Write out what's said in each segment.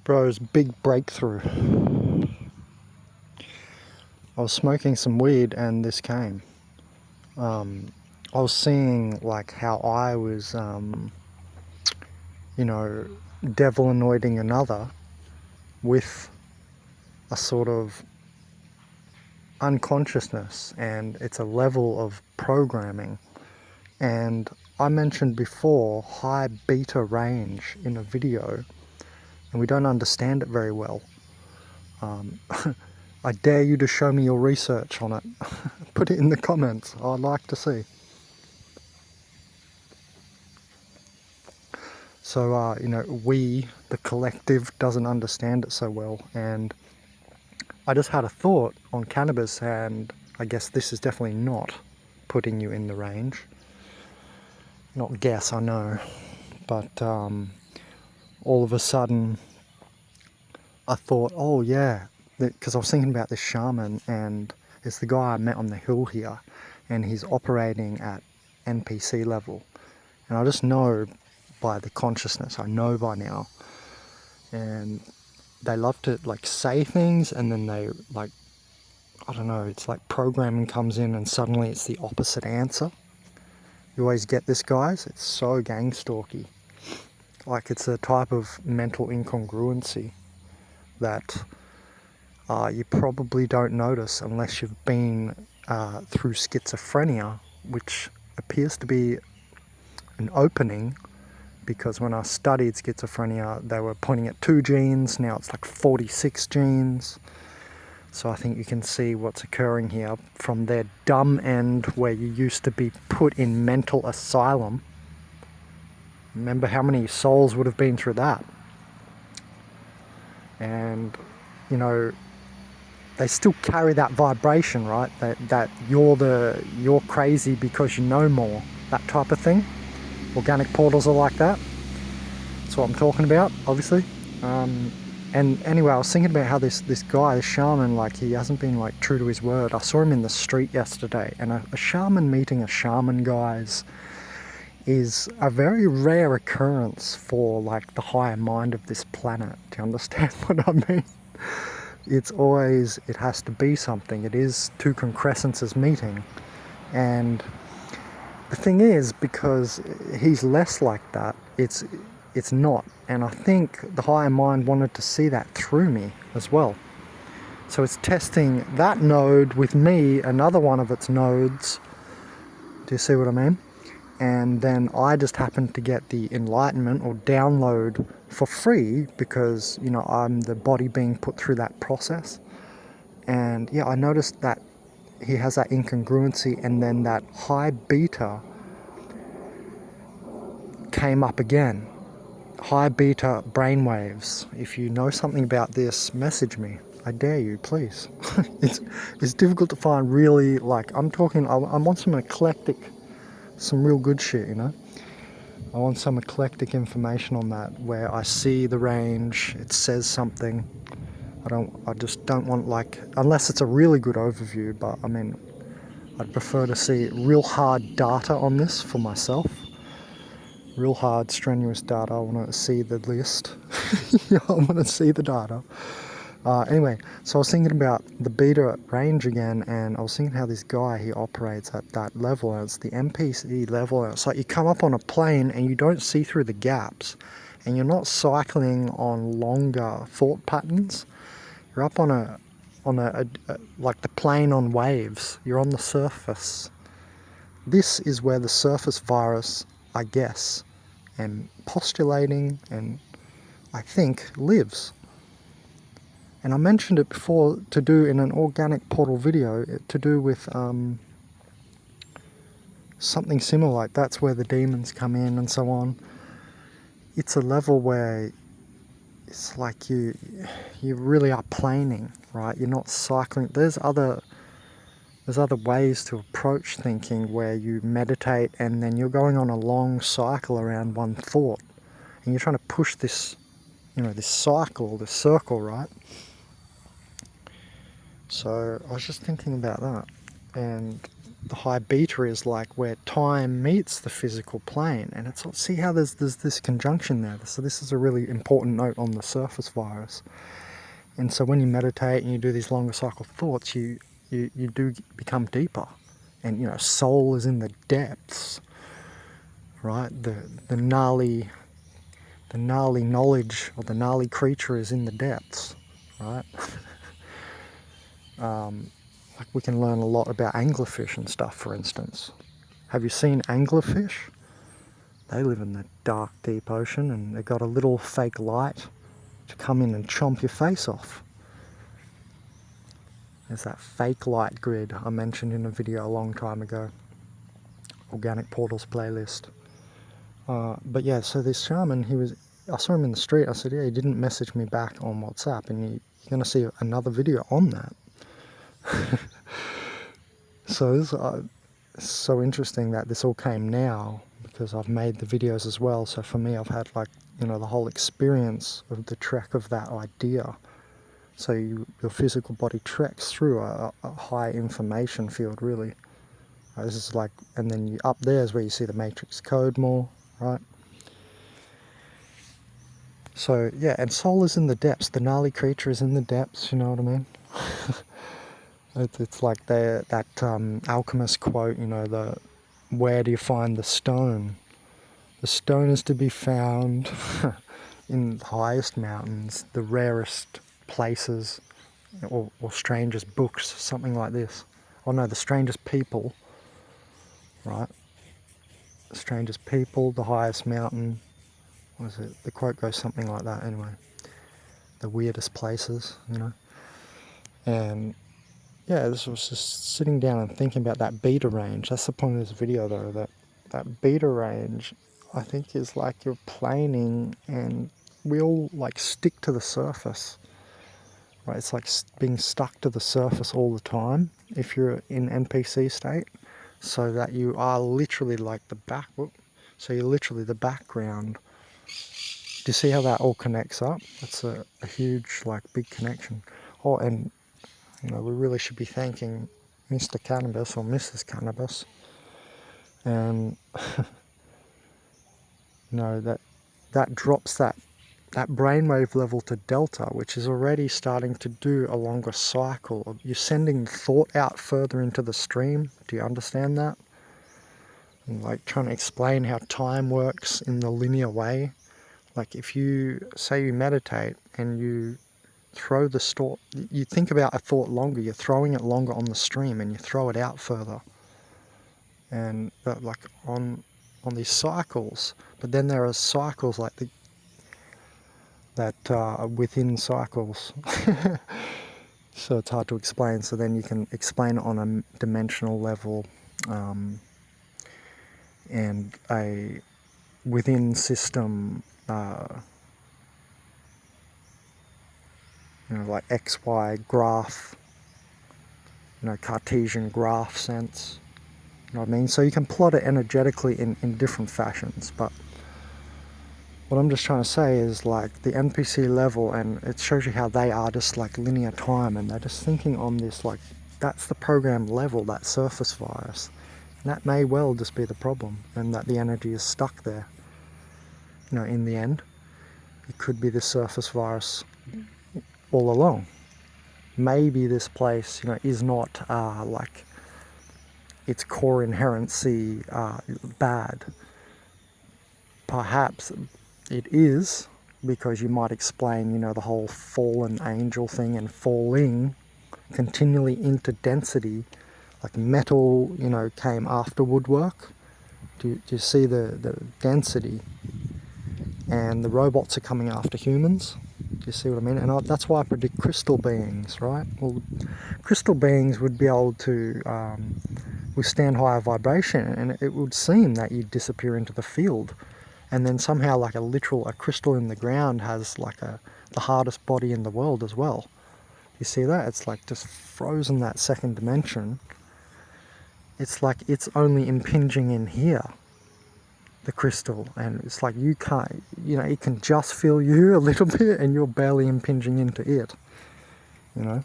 Bro's big breakthrough. I was smoking some weed and this came. I was seeing like how I was, devil anointing another with a sort of unconsciousness, and it's a level of programming. And I mentioned before high beta range in a video, and we don't understand it very well. I dare you to show me your research on it. Put it in the comments. I'd like to see. So, we, the collective, doesn't understand it so well. And I just had a thought on cannabis, and I guess this is definitely not putting you in the range. Not guess, I know. But all of a sudden, I thought, oh yeah, because I was thinking about this shaman, and it's the guy I met on the hill here, and he's operating at NPC level. And I just know by the consciousness, I know by now. And they love to like say things, and then they like, I don't know, it's like programming comes in and suddenly it's the opposite answer. You always get this, guys. It's so gang stalky. Like, it's a type of mental incongruency that you probably don't notice unless you've been through schizophrenia, which appears to be an opening, because when I studied schizophrenia, they were pointing at 2 genes, now it's like 46 genes. So I think you can see what's occurring here from their dumb end, where you used to be put in mental asylum. Remember how many souls would have been through that? And, they still carry that vibration, right? That you're crazy because you know more, that type of thing. Organic portals are like that. That's what I'm talking about, obviously. And anyway, I was thinking about how this guy, this shaman, like, he hasn't been like true to his word. I saw him in the street yesterday, and a shaman meeting a shaman, guys, is a very rare occurrence for like the higher mind of this planet. Do you understand what I mean? It's always, it has to be something. It is two concrescences meeting. And the thing is, because he's less like that, it's not. And I think the higher mind wanted to see that through me as well. So it's testing that node with me, another one of its nodes. Do you see what I mean? And then I just happened to get the enlightenment or download for free because, I'm the body being put through that process. And yeah, I noticed that he has that incongruency, and then that high beta came up again. High beta brainwaves. If you know something about this, message me. I dare you, please. It's difficult to find really, like, I want some eclectic, some real good shit, I want some eclectic information on that, where I see the range, it says something. I just don't want, like, unless it's a really good overview, but I mean, I'd prefer to see real hard data on this for myself. Real hard, strenuous data. I want to see the list. I want to see the data. Anyway, so I was thinking about the beta range again, and I was thinking how this guy, he operates at that level, and it's the NPC level, and it's like you come up on a plane and you don't see through the gaps, and you're not cycling on longer thought patterns. You're up on a like the plane on waves. You're on the surface. This is where the surface virus, I guess, and postulating, and I think lives. And I mentioned it before, to do in an organic portal video, to do with something similar, like that's where the demons come in and so on. It's a level where it's like you really are planing, right? You're not cycling. There's other ways to approach thinking, where you meditate and then you're going on a long cycle around one thought, and you're trying to push this, this cycle, this circle, right? So I was just thinking about that, and the high beta is like where time meets the physical plane, and it's, see how there's this conjunction there. So this is a really important note on the surface virus. And so when you meditate and you do these longer cycle thoughts, you do become deeper, and you know, soul is in the depths, right? The gnarly knowledge, or the gnarly creature, is in the depths, right? Like we can learn a lot about anglerfish and stuff, for instance. Have you seen anglerfish? They live in the dark, deep ocean, and they've got a little fake light to come in and chomp your face off. There's that fake light grid I mentioned in a video a long time ago. Organic Portals playlist. But yeah, so this shaman, I saw him in the street. I said, yeah, he didn't message me back on WhatsApp, and you're going to see another video on that. So it's so interesting that this all came now, because I've made the videos as well. So for me, I've had, like, you know, the whole experience of the trek of that idea. So your physical body treks through a high information field, really. This is like, and then up there is where you see the matrix code more, right? So yeah, and soul is in the depths. The gnarly creature is in the depths. You know what I mean? It's like that alchemist quote, you know, where do you find the stone? The stone is to be found in the highest mountains, the rarest places, or strangest books, something like this. Oh no, the strangest people, right? The strangest people, the highest mountain. What is it? The quote goes something like that anyway. The weirdest places, you know. And yeah, this was just sitting down and thinking about that beta range. That's the point of this video, though, that beta range, I think, is like you're planing, and we all like stick to the surface, right? It's like being stuck to the surface all the time if you're in NPC state, so that you are literally like so you're literally the background. Do you see how that all connects up? It's a huge, like, big connection. Oh, and you know, we really should be thanking Mr. Cannabis or Mrs. Cannabis, and you know, that drops that brainwave level to delta, which is already starting to do a longer cycle. You're sending thought out further into the stream. Do you understand that? And like trying to explain how time works in the linear way. Like if you say you meditate and you throw the thought, you think about a thought longer, you're throwing it longer on the stream, and you throw it out further, and like on these cycles. But then there are cycles like that are within cycles. So it's hard to explain. So then you can explain it on a dimensional level, and a within system, you know, like XY graph, you know, Cartesian graph sense, you know what I mean? So you can plot it energetically in different fashions, but what I'm just trying to say is, like, the NPC level, and it shows you how they are just like linear time, and they're just thinking on this, like, that's the program level, that surface virus. And that may well just be the problem, and that the energy is stuck there. You know, in the end, it could be the surface virus all along. Maybe this place, you know, is not like its core inherency bad. Perhaps it is, because you might explain, you know, the whole fallen angel thing and falling continually into density, like metal, you know, came after woodwork. Do you see the density? And the robots are coming after humans. Do you see what I mean? And that's why I predict crystal beings, right? Well, crystal beings would be able to withstand higher vibration, and it would seem that you'd disappear into the field. And then somehow, like a crystal in the ground has like the hardest body in the world as well. You see that? It's like just frozen, that second dimension. It's like it's only impinging in here, the crystal, and it's like you can't, you know, it can just feel you a little bit, and you're barely impinging into it, you know?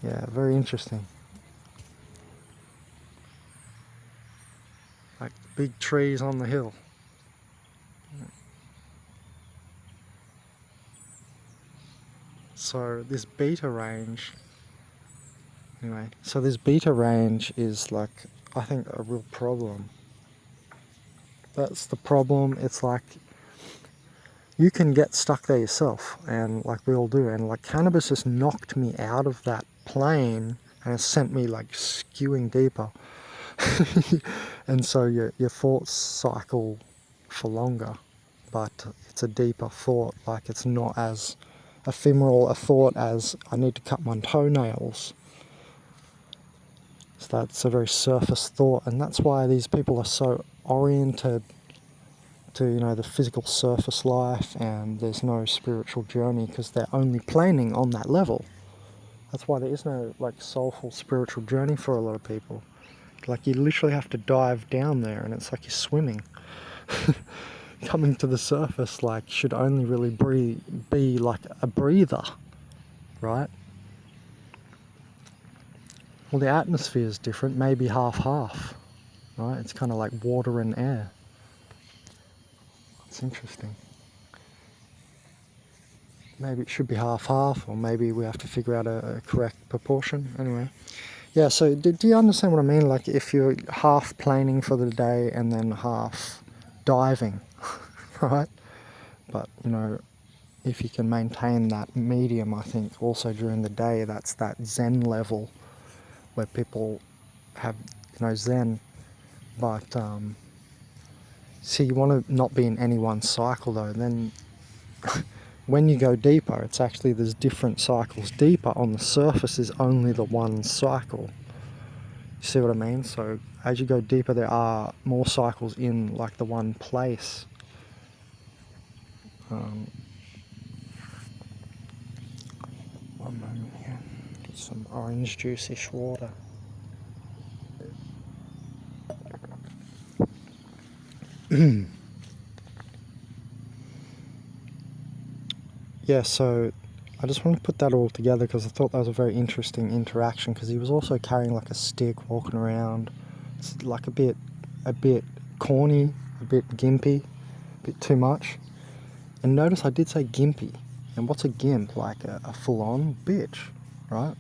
Yeah, very interesting. like big trees on the hill. So this beta range, anyway, so this beta range is like, I think, a real problem. That's the problem. It's like you can get stuck there yourself, and like we all do, and like cannabis just knocked me out of that plane and it sent me like skewing deeper. And so your thoughts cycle for longer, but it's a deeper thought. Like it's not as ephemeral a thought as I need to cut my toenails. So that's a very surface thought, and that's why these people are so oriented to, you know, the physical surface life, and there's no spiritual journey because they're only planing on that level. That's why there is no like soulful spiritual journey for a lot of people. Like you literally have to dive down there, and it's like you're swimming. Coming to the surface like should only really be like a breather, right? Well, the atmosphere is different, maybe half-half, right? It's kind of like water and air. It's interesting. Maybe it should be half-half, or maybe we have to figure out a correct proportion. Anyway, yeah, so do you understand what I mean? Like if you're half planing for the day and then half diving, right? But, you know, if you can maintain that medium, I think also during the day, that's that Zen level where people have, you know, Zen, but see, you want to not be in any one cycle though. Then when you go deeper, it's actually, there's different cycles deeper. On the surface is only the one cycle. You see what I mean? So as you go deeper, there are more cycles in like the one place. One moment here, get some orange juice-ish water. Yeah, so I just want to put that all together because I thought that was a very interesting interaction, because he was also carrying like a stick, walking around. It's like a bit corny, a bit gimpy, a bit too much. And notice I did say gimpy. And what's a gimp? Like a full-on bitch, right?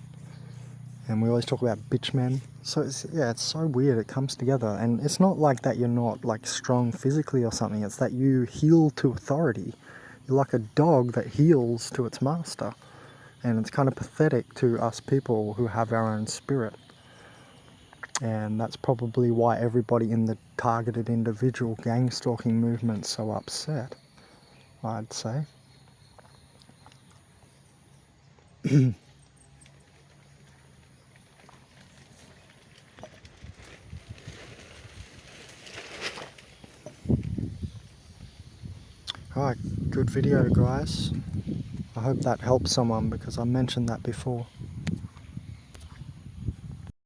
And we always talk about bitch men. So it's so weird. It comes together, and it's not like that you're not like strong physically or something. It's that you heel to authority. You're like a dog that heels to its master. And it's kind of pathetic to us people who have our own spirit. And that's probably why everybody in the targeted individual gang stalking movement's so upset, I'd say. Alright, good video guys. I hope that helps someone because I mentioned that before.